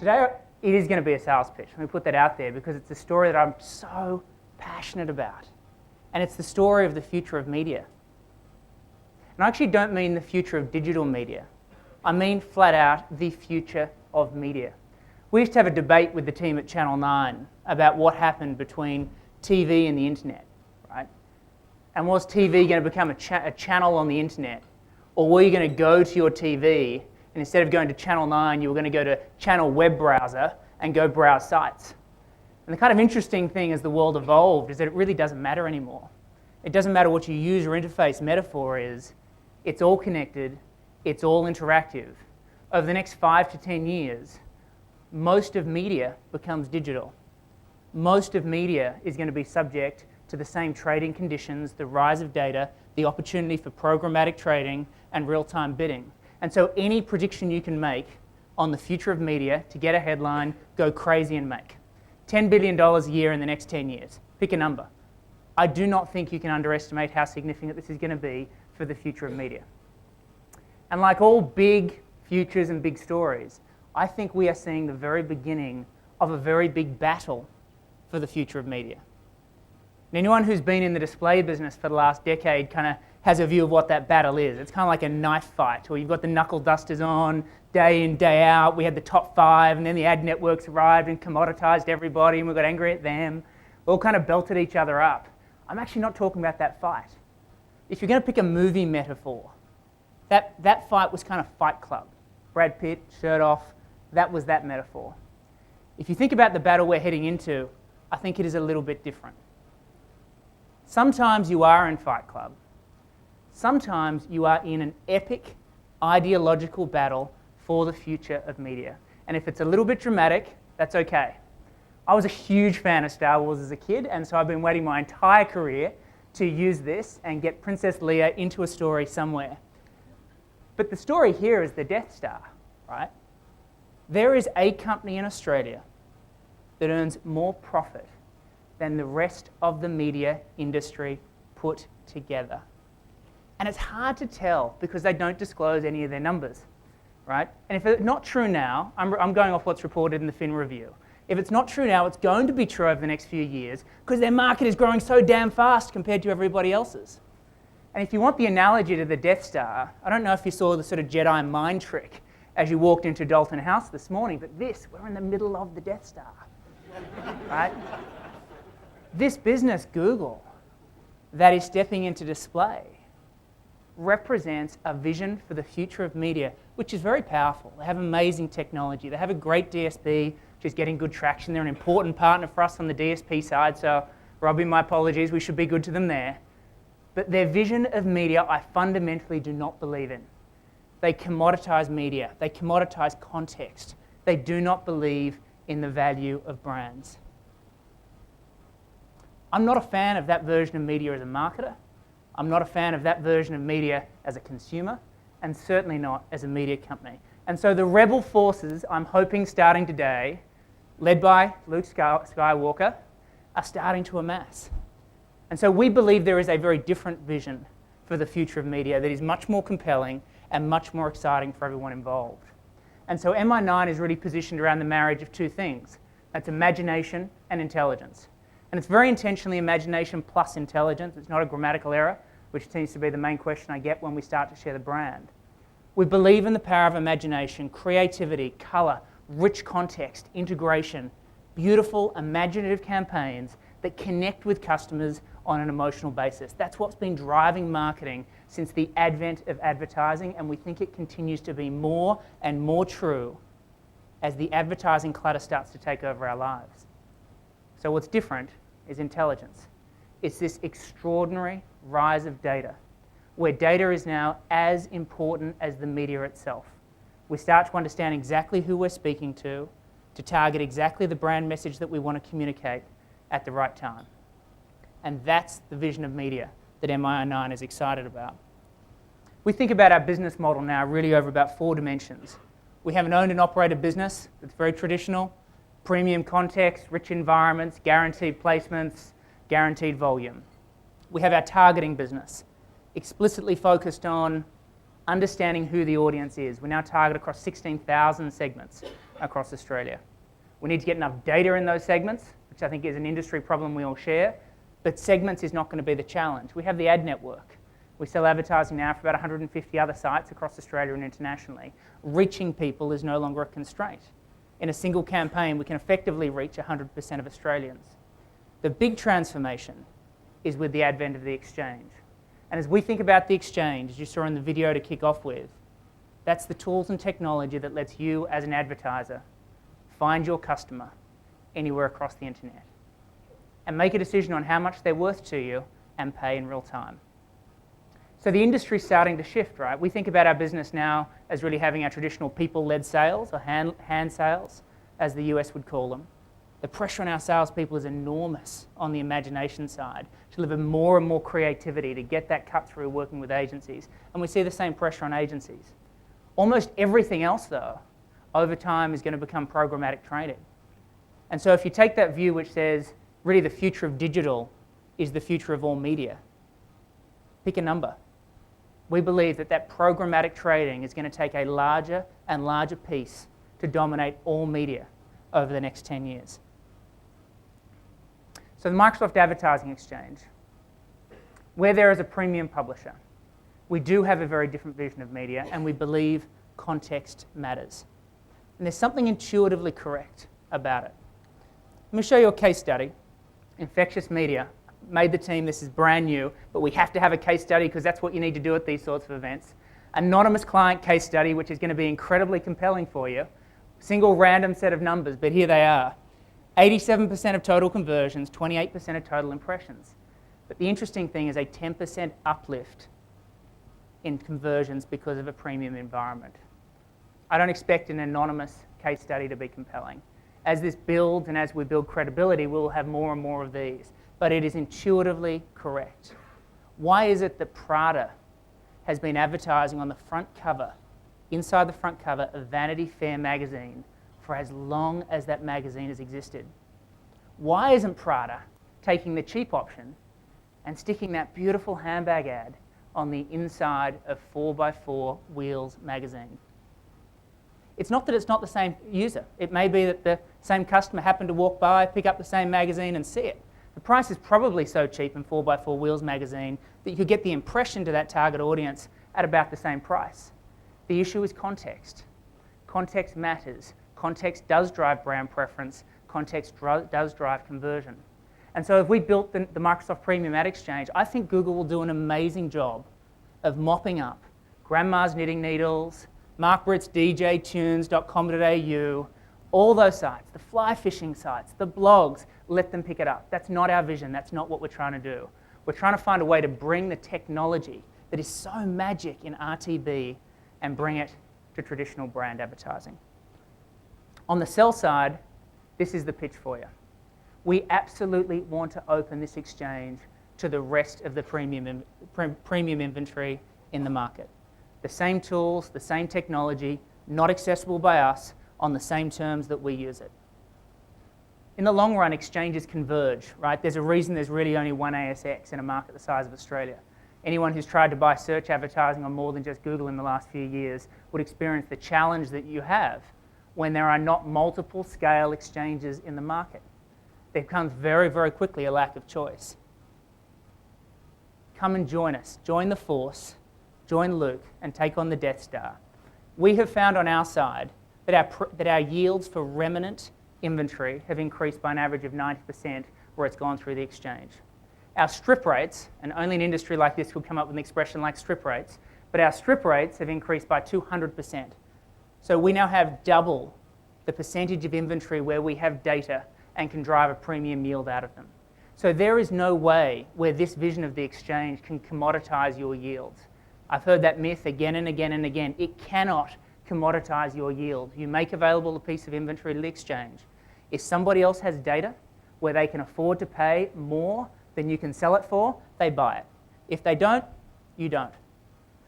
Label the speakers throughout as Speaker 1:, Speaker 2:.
Speaker 1: Today, it is going to be a sales pitch. Let me put that out there because it's a story that I'm so passionate about. And it's the story of the future of media. And I actually don't mean the future of digital media. I mean flat out the future of media. We used to have a debate with the team at Channel 9 about what happened between TV and the internet, right? And was TV going to become a channel on the internet? Or were you going to go to your TV and instead of going to Channel 9, you were going to go to Channel web browser and go browse sites? And the kind of interesting thing as the world evolved is that it really doesn't matter anymore. It doesn't matter what your user interface metaphor is. It's all connected. It's all interactive. Over the next 5 to 10 years, most of media becomes digital. Most of media is going to be subject to the same trading conditions, the rise of data, the opportunity for programmatic trading and real-time bidding. And so any prediction you can make on the future of media to get a headline, go crazy and make. $10 billion a year in the next 10 years. Pick a number. I do not think you can underestimate how significant this is going to be for the future of media. And like all big futures and big stories, I think we are seeing the very beginning of a very big battle for the future of media. And anyone who's been in the display business for the last decade kind of has a view of what that battle is. It's kind of like a knife fight where you've got the knuckle dusters on day in, day out. We had the top 5 and then the ad networks arrived and commoditized everybody and we got angry at them. We all kind of belted each other up. I'm actually not talking about that fight. If you're going to pick a movie metaphor, that fight was kind of Fight Club. Brad Pitt, shirt off, that was that metaphor. If you think about the battle we're heading into, I think it is a little bit different. Sometimes you are in Fight Club. Sometimes you are in an epic ideological battle for the future of media. And if it's a little bit dramatic, that's okay. I was a huge fan of Star Wars as a kid, and so I've been waiting my entire career to use this and get Princess Leia into a story somewhere. But the story here is the Death Star, right? There is a company in Australia that earns more profit than the rest of the media industry put together. And it's hard to tell because they don't disclose any of their numbers, right? And if it's not true now, I'm going off what's reported in the Fin Review. If it's not true now, it's going to be true over the next few years because their market is growing so damn fast compared to everybody else's. And if you want the analogy to the Death Star, I don't know if you saw the sort of Jedi mind trick as you walked into Dalton House this morning, but we're in the middle of the Death Star, right? This business, Google, that is stepping into display, represents a vision for the future of media, which is very powerful. They have amazing technology. They have a great DSP, which is getting good traction. They're an important partner for us on the DSP side, so Robbie, my apologies, we should be good to them there. But their vision of media, I fundamentally do not believe in. They commoditize media. They commoditize context. They do not believe in the value of brands. I'm not a fan of that version of media as a marketer. I'm not a fan of that version of media as a consumer, and certainly not as a media company. And so the rebel forces, I'm hoping starting today, led by Luke Skywalker, are starting to amass. And so we believe there is a very different vision for the future of media that is much more compelling and much more exciting for everyone involved. And so Mi9 is really positioned around the marriage of two things. That's imagination and intelligence. And it's very intentionally imagination plus intelligence. It's not a grammatical error, which seems to be the main question I get when we start to share the brand. We believe in the power of imagination, creativity, colour, rich context, integration, beautiful, imaginative campaigns that connect with customers on an emotional basis. That's what's been driving marketing since the advent of advertising, and we think it continues to be more and more true as the advertising clutter starts to take over our lives. So what's different is intelligence. It's this extraordinary rise of data, where data is now as important as the media itself. We start to understand exactly who we're speaking to target exactly the brand message that we want to communicate at the right time. And that's the vision of media that Mi9 is excited about. We think about our business model now really over about 4 dimensions. We have an owned and operated business that's very traditional, premium context, rich environments, guaranteed placements, guaranteed volume. We have our targeting business, explicitly focused on understanding who the audience is. We now target across 16,000 segments. across Australia. We need to get enough data in those segments, which I think is an industry problem we all share, but segments is not going to be the challenge. We have the ad network. We sell advertising now for about 150 other sites across Australia and internationally. Reaching people is no longer a constraint. In a single campaign, we can effectively reach 100% of Australians. The big transformation is with the advent of the exchange. And as we think about the exchange, as you saw in the video to kick off with, that's the tools and technology that lets you as an advertiser find your customer anywhere across the internet and make a decision on how much they're worth to you and pay in real time. So the industry's starting to shift, right? We think about our business now as really having our traditional people-led sales, or hand sales, as the US would call them. The pressure on our salespeople is enormous on the imagination side to deliver more and more creativity to get that cut through working with agencies. And we see the same pressure on agencies. Almost everything else, though, over time is going to become programmatic trading. And so if you take that view which says, really the future of digital is the future of all media, pick a number. We believe that that programmatic trading is going to take a larger and larger piece to dominate all media over the next 10 years. So the Microsoft Advertising Exchange, we're there as a premium publisher. We do have a very different vision of media, and we believe context matters. And there's something intuitively correct about it. Let me show you a case study. Infectious media made the team. This is brand new, but we have to have a case study because that's what you need to do at these sorts of events. Anonymous client case study, which is going to be incredibly compelling for you. Single random set of numbers, but here they are. 87% of total conversions, 28% of total impressions. But the interesting thing is a 10% uplift in conversions because of a premium environment. I don't expect an anonymous case study to be compelling. As this builds and as we build credibility, we'll have more and more of these. But it is intuitively correct. Why is it that Prada has been advertising on the front cover, inside the front cover of Vanity Fair magazine for as long as that magazine has existed? Why isn't Prada taking the cheap option and sticking that beautiful handbag ad on the inside of 4x4 Wheels magazine? It's not that it's not the same user. It may be that the same customer happened to walk by, pick up the same magazine and see it. The price is probably so cheap in 4x4 Wheels magazine that you could get the impression to that target audience at about the same price. The issue is context. Context matters. Context does drive brand preference. Context does drive conversion. And so if we built the Microsoft Premium Ad Exchange, I think Google will do an amazing job of mopping up Grandma's Knitting Needles, Mark Britt's djtunes.com.au, all those sites, the fly fishing sites, the blogs, let them pick it up. That's not our vision. That's not what we're trying to do. We're trying to find a way to bring the technology that is so magic in RTB and bring it to traditional brand advertising. On the sell side, this is the pitch for you. We absolutely want to open this exchange to the rest of the premium inventory in the market. The same tools, the same technology, not accessible by us, on the same terms that we use it. In the long run, exchanges converge, right? There's a reason there's really only one ASX in a market the size of Australia. Anyone who's tried to buy search advertising on more than just Google in the last few years would experience the challenge that you have when there are not multiple scale exchanges in the market. There becomes very, very quickly a lack of choice. Come and join us. Join the force. Join Luke and take on the Death Star. We have found on our side that our yields for remnant inventory have increased by an average of 90% where it's gone through the exchange. Our strip rates, and only an industry like this would come up with an expression like strip rates, but our strip rates have increased by 200%. So we now have double the percentage of inventory where we have data and can drive a premium yield out of them. So there is no way where this vision of the exchange can commoditize your yields. I've heard that myth again and again and again. It cannot commoditize your yield. You make available a piece of inventory to the exchange. If somebody else has data where they can afford to pay more than you can sell it for, they buy it. If they don't, you don't.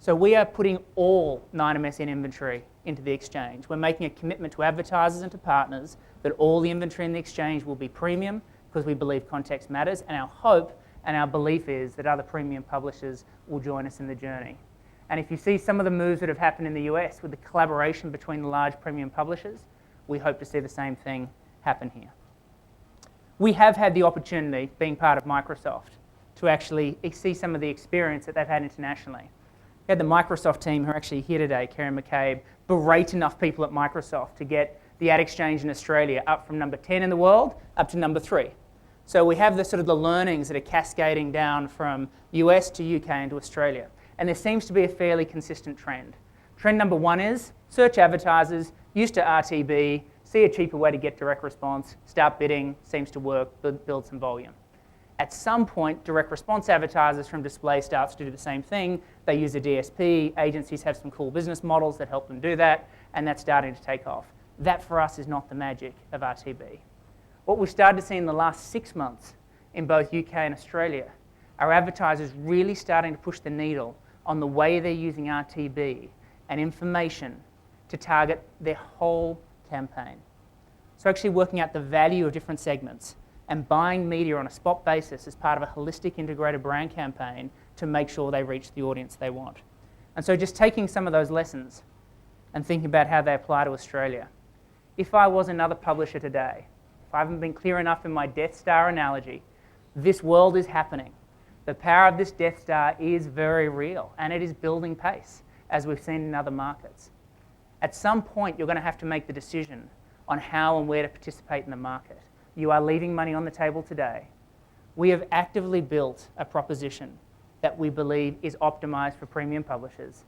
Speaker 1: So we are putting all ninemsn inventory into the exchange. We're making a commitment to advertisers and to partners that all the inventory in the exchange will be premium because we believe context matters, and our hope and our belief is that other premium publishers will join us in the journey. And if you see some of the moves that have happened in the US with the collaboration between the large premium publishers, we hope to see the same thing happen here. We have had the opportunity, being part of Microsoft, to actually see some of the experience that they've had internationally. We had the Microsoft team who are actually here today, Karen McCabe, berate enough people at Microsoft to get the ad exchange in Australia up from number 10 in the world up to number 3. So we have the sort of the learnings that are cascading down from US to UK into Australia. And there seems to be a fairly consistent trend. Trend number 1 is search advertisers used to RTB, see a cheaper way to get direct response, start bidding, seems to work, build some volume. At some point, direct response advertisers from display starts to do the same thing. They use a DSP, agencies have some cool business models that help them do that, and that's starting to take off. That for us is not the magic of RTB. What we've started to see in the last 6 months in both UK and Australia are advertisers really starting to push the needle on the way they're using RTB and information to target their whole campaign. So actually working out the value of different segments and buying media on a spot basis as part of a holistic integrated brand campaign to make sure they reach the audience they want. And so just taking some of those lessons and thinking about how they apply to Australia. If I was another publisher today, if I haven't been clear enough in my Death Star analogy, this world is happening. The power of this Death Star is very real, and it is building pace, as we've seen in other markets. At some point, you're going to have to make the decision on how and where to participate in the market. You are leaving money on the table today. We have actively built a proposition that we believe is optimized for premium publishers.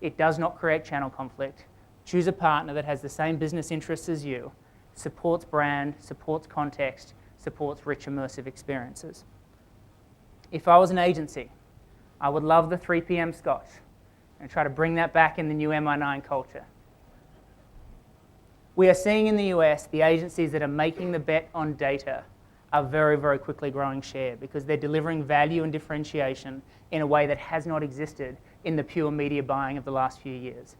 Speaker 1: It does not create channel conflict. Choose a partner that has the same business interests as you, supports brand, supports context, supports rich immersive experiences. If I was an agency, I would love the 3 p.m. scotch and try to bring that back in the new Mi9 culture. We are seeing in the US the agencies that are making the bet on data are very, very quickly growing share because they're delivering value and differentiation in a way that has not existed in the pure media buying of the last few years.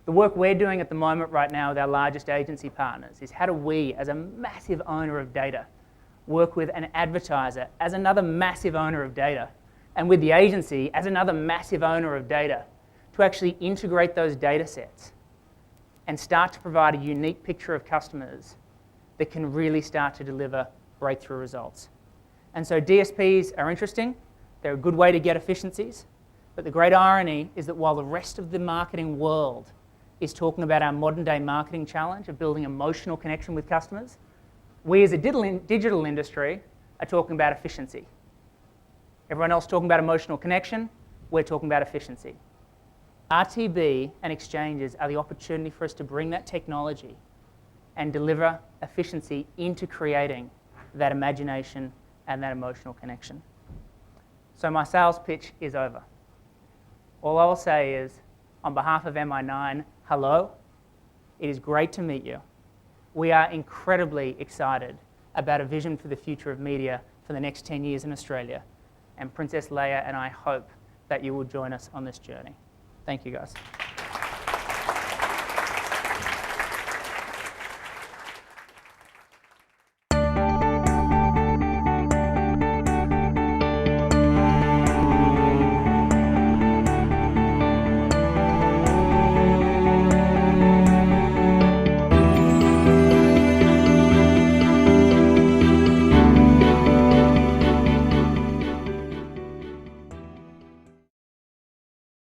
Speaker 1: The work we're doing at the moment right now with our largest agency partners is how do we, as a massive owner of data, work with an advertiser as another massive owner of data, and with the agency as another massive owner of data, to actually integrate those data sets and start to provide a unique picture of customers that can really start to deliver breakthrough results. And so DSPs are interesting. They're a good way to get efficiencies. But the great irony is that while the rest of the marketing world is talking about our modern day marketing challenge of building emotional connection with customers, we as a digital industry are talking about efficiency. Everyone else talking about emotional connection, we're talking about efficiency. RTB and exchanges are the opportunity for us to bring that technology and deliver efficiency into creating that imagination and that emotional connection. So my sales pitch is over. All I will say is, on behalf of Mi9, hello. It is great to meet you. We are incredibly excited about a vision for the future of media for the next 10 years in Australia. And Princess Leia and I hope that you will join us on this journey. Thank you, guys.